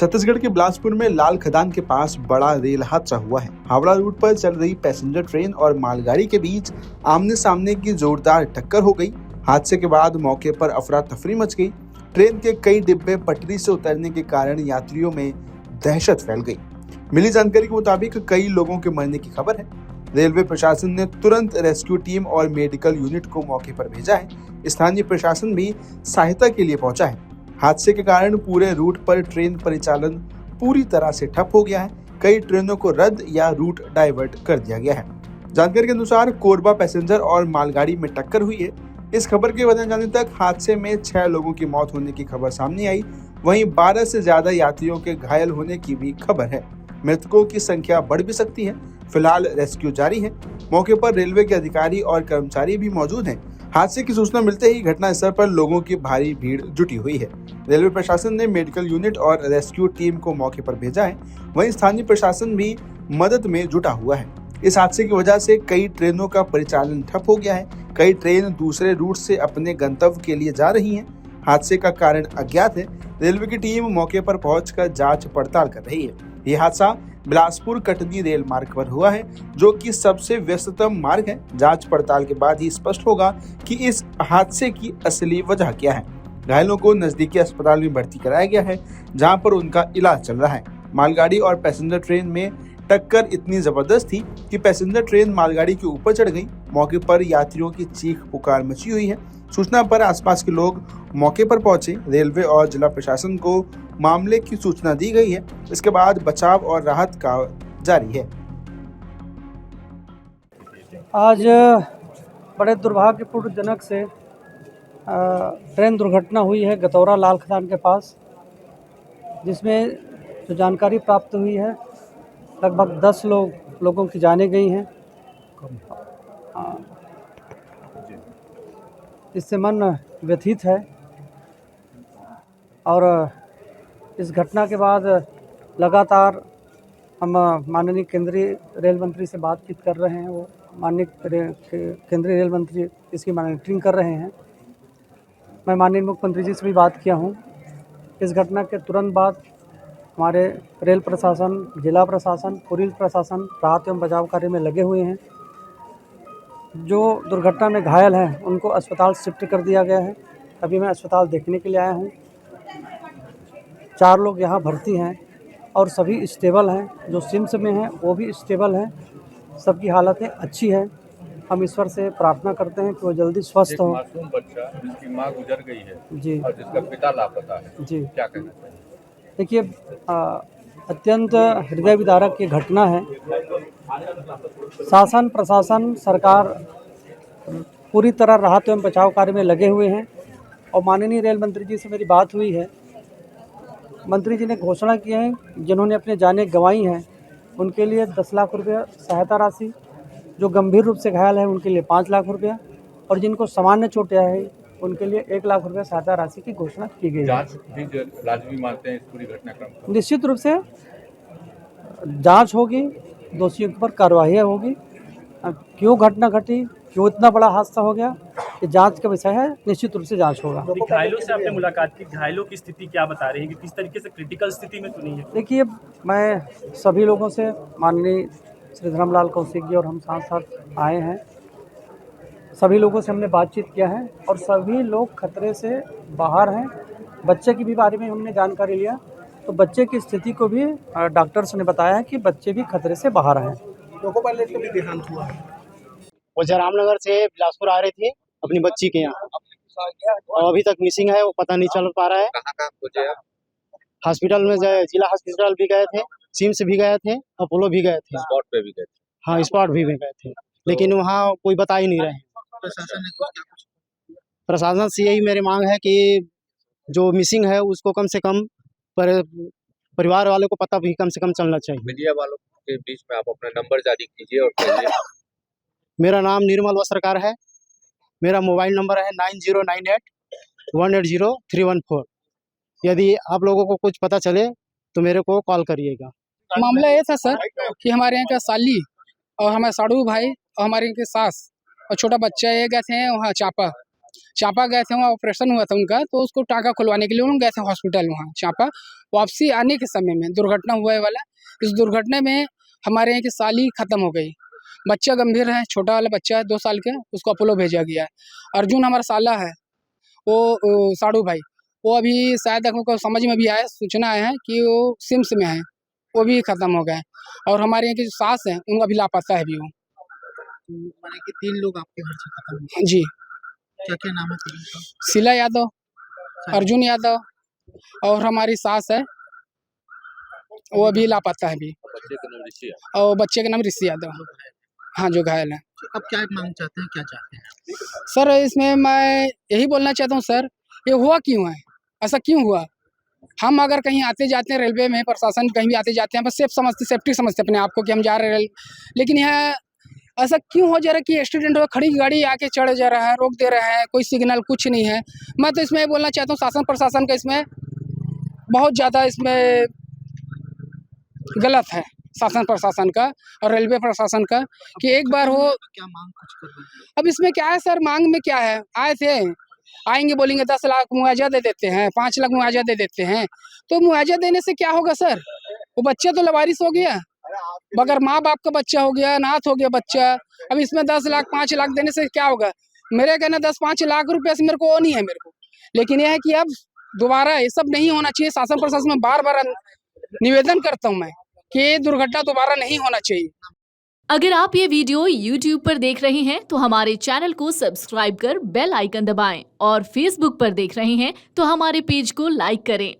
छत्तीसगढ़ के बिलासपुर में लाल खदान के पास बड़ा रेल हादसा हुआ है। हावड़ा रूट पर चल रही पैसेंजर ट्रेन और मालगाड़ी के बीच आमने सामने की जोरदार टक्कर हो गई। हादसे के बाद मौके पर अफरा तफरी मच गई। ट्रेन के कई डिब्बे पटरी से उतरने के कारण यात्रियों में दहशत फैल गई। मिली जानकारी के मुताबिक कई लोगों के मरने की खबर है। रेलवे प्रशासन ने तुरंत रेस्क्यू टीम और मेडिकल यूनिट को मौके पर भेजा है। स्थानीय प्रशासन भी सहायता के लिए पहुंचा है। हादसे के कारण पूरे रूट पर ट्रेन परिचालन पूरी तरह से ठप हो गया है। कई ट्रेनों को रद्द या रूट डाइवर्ट कर दिया गया है। जानकारी के अनुसार कोरबा पैसेंजर और मालगाड़ी में टक्कर हुई है। इस खबर के बताए जाने तक हादसे में 6 लोगों की मौत होने की खबर सामने आई। वहीं 12 से ज्यादा यात्रियों के घायल होने की भी खबर है। मृतकों की संख्या बढ़ भी सकती है। फिलहाल रेस्क्यू जारी है। मौके पर रेलवे के अधिकारी और कर्मचारी भी मौजूद हैं। हादसे की सूचना मिलते ही घटनास्थल पर लोगों की भारी भीड़ जुटी हुई है। रेलवे प्रशासन ने मेडिकल यूनिट और रेस्क्यू टीम को मौके पर भेजा है। वहीं स्थानीय प्रशासन भी मदद में जुटा हुआ है। इस हादसे की वजह से कई ट्रेनों का परिचालन ठप हो गया है। कई ट्रेन दूसरे रूट से अपने गंतव्य के लिए जा रही हैं। हादसे का कारण अज्ञात है। रेलवे की टीम मौके पर पहुंचकर जांच पड़ताल कर रही है। यह हादसा बिलासपुर कटनी रेल मार्ग पर हुआ है, जो कि सबसे व्यस्ततम मार्ग है। जांच पड़ताल के बाद ही स्पष्ट होगा कि इस हादसे की असली वजह क्या है। घायलों को नजदीकी अस्पताल में भर्ती कराया गया है, जहां पर उनका इलाज चल रहा है। मालगाड़ी और पैसेंजर ट्रेन में टक्कर इतनी जबरदस्त थी कि पैसेंजर ट्रेन मालगाड़ी के ऊपर चढ़ गई। मौके पर यात्रियों की चीख पुकार मची हुई है। सूचना पर आसपास के लोग मौके पर पहुंचे। रेलवे और जिला प्रशासन को मामले की सूचना दी गई है। इसके बाद बचाव और राहत कार्य जारी है। आज बड़े दुर्भाग्यपूर्णजनक से ट्रेन दुर्घटना हुई है गतौरा लाल खदान के पास, जिसमें जो जानकारी प्राप्त हुई है लगभग 10 लोगों की जानें गई हैं। इससे मन व्यथित है और इस घटना के बाद लगातार हम माननीय केंद्रीय रेल मंत्री से बातचीत कर रहे हैं। वो माननीय केंद्रीय रेल मंत्री इसकी मॉनिटरिंग कर रहे हैं। मैं माननीय मुख्यमंत्री जी से भी बात किया हूँ। इस घटना के तुरंत बाद हमारे रेल प्रशासन, जिला प्रशासन, पुलिस प्रशासन राहत एवं बचाव कार्य में लगे हुए हैं। जो दुर्घटना में घायल हैं उनको अस्पताल शिफ्ट कर दिया गया है। अभी मैं अस्पताल देखने के लिए आया हूँ। 4 लोग यहाँ भर्ती हैं और सभी स्टेबल हैं। जो सिम्स में हैं वो भी स्टेबल हैं। सबकी हालतें अच्छी हैं। हम ईश्वर से प्रार्थना करते हैं कि वो जल्दी स्वस्थ हो। मासूम बच्चा जिसकी माँ गुजर गई है जी और जिसका पिता लापता है, जी, क्या कहना चाहिए? देखिए, अत्यंत हृदय विदारक ये घटना है। शासन, प्रशासन, सरकार पूरी तरह राहत एवं बचाव कार्य में लगे हुए हैं। और माननीय रेल मंत्री जी से मेरी बात हुई है। मंत्री जी ने घोषणा की है, जिन्होंने अपने जानें गंवाई हैं उनके लिए 10 लाख रुपये सहायता राशि, जो गंभीर रूप से घायल है उनके लिए 5 लाख रुपया, और जिनको सामान्य चोटें है उनके लिए 1 लाख रुपये सहायता राशि की घोषणा की गई है। जांच भी लाजमी मानते हैं इस पूरी घटनाक्रम को? निश्चित रूप से जांच होगी, दोषियों पर कार्रवाई होगी। क्यों घटना घटी, क्यों इतना बड़ा हादसा हो गया, ये जांच का विषय है। निश्चित रूप से जांच होगा। घायलों से आपने मुलाकात की, घायलों की स्थिति क्या बता रही है कि किस तरीके से क्रिटिकल स्थिति में तो नहीं है? देखिए, मैं सभी लोगों से, माननीय श्री धर्मलाल कौशिक जी और हम साथ साथ आए हैं, सभी लोगों से हमने बातचीत किया है और सभी लोग खतरे से बाहर हैं। बच्चे की भी बारे में हमने जानकारी लिया, तो बच्चे की स्थिति को भी डॉक्टर्स ने बताया है कि बच्चे भी खतरे से बाहर हैं। लोको पायलट का भी देहांत हुआ है। वो जयरामनगर से बिलासपुर आ रहे थे अपनी बच्ची के यहाँ, और अभी तक मिसिंग है। वो पता नहीं चल पा रहा है। कहाँ खोजे आप? हॉस्पिटल में जिला हॉस्पिटल भी गए थे, सिम्स भी गए थे, अपोलो भी गए थे। स्पॉट पे भी गए थे? हाँ, स्पॉट भी गए थे, लेकिन वहाँ कोई बता ही नहीं रहे। प्रशासन से यही मेरी मांग है कि जो मिसिंग है उसको कम से कम परिवार वालों को पता भी कम से कम चलना चाहिए। मीडिया वालों के बीच में आप अपना नंबर जारी कीजिए और कहिए। मेरा नाम निर्मल वस्त्रकार है। मेरा मोबाइल नंबर है 9098180314। यदि आप लोगों को कुछ पता चले तो मेरे को कॉल करिएगा। मामला ये था सर कि हमारे यहाँ का साली और हमारे साड़ू भाई और हमारे यहाँ के सास और छोटा बच्चा ये गए थे वहाँ चापा। चांपा गए थे, वहाँ ऑपरेशन हुआ था उनका, तो उसको टाँका खुलवाने के लिए उन्होंने गए थे हॉस्पिटल वहाँ चांपा। वापसी आने के समय में दुर्घटना हुआ है वाला। इस दुर्घटना में हमारे यहाँ की साली खत्म हो गई। बच्चा गंभीर है, छोटा वाला बच्चा है 2 साल का, उसको अपोलो भेजा गया है। अर्जुन हमारा साला है, वो साड़ू भाई, वो अभी शायद हमको समझ में भी आया, सूचना आया है कि वो सिम्स में है, वो भी खत्म हो गए। और हमारे यहाँ की जो सास है उनका भी लापता है अभी वो। माने कि 3 लोग आपके घर से खत्म हुए। जी, क्या-क्या नाम है तीनों का? शीला यादव, अर्जुन यादव और हमारी सास है, वो अभी लापता है अभी। बच्चे का नाम ऋषि है। और बच्चे का नाम ऋषि यादव, हाँ, जो घायल है। अब क्या मांग चाहते हैं, क्या चाहते हैं? सर इसमें मैं यही बोलना चाहता हूँ सर, ये हुआ क्यों है, ऐसा क्यों हुआ? हम अगर कहीं आते जाते हैं रेलवे में, प्रशासन कहीं भी आते जाते हैं, बस सेफ्टी समझते अपने आप को कि हम जा रहे हैं, लेकिन यह ऐसा क्यों हो जा रहा है कि एक्सीडेंट हो, खड़ी गाड़ी आके चढ़ जा रहा है, रोक दे रहा है, कोई सिग्नल कुछ नहीं है। मैं तो इसमें बोलना चाहता हूँ शासन प्रशासन का इसमें बहुत ज़्यादा इसमें गलत है, शासन प्रशासन का और रेलवे प्रशासन का, कि एक बार हो। क्या मांग कुछ कर रहे हैं? अब इसमें क्या है सर, मांग में क्या है, आए थे, आएंगे बोलेंगे 10 लाख मुआवजा दे देते हैं, 5 लाख मुआवजा दे देते हैं, तो मुआवजा देने से क्या होगा सर? वो बच्चा तो लवारिस हो गया, मगर माँ बाप का बच्चा हो गया, अनाथ हो गया बच्चा। अब इसमें 10 लाख 5 लाख देने से क्या होगा? मेरे कहना 10-5 लाख रुपए से मेरे को वो नहीं है मेरे को, लेकिन यह है कि अब दोबारा ये सब नहीं होना चाहिए। शासन प्रशासन में बार-बार निवेदन करता हूँ मैं कि ये दुर्घटना दोबारा नहीं होना चाहिए। अगर आप ये वीडियो YouTube पर देख रहे हैं तो हमारे चैनल को सब्सक्राइब कर बेल आइकन दबाएं और Facebook पर देख रहे हैं तो हमारे पेज को लाइक करें।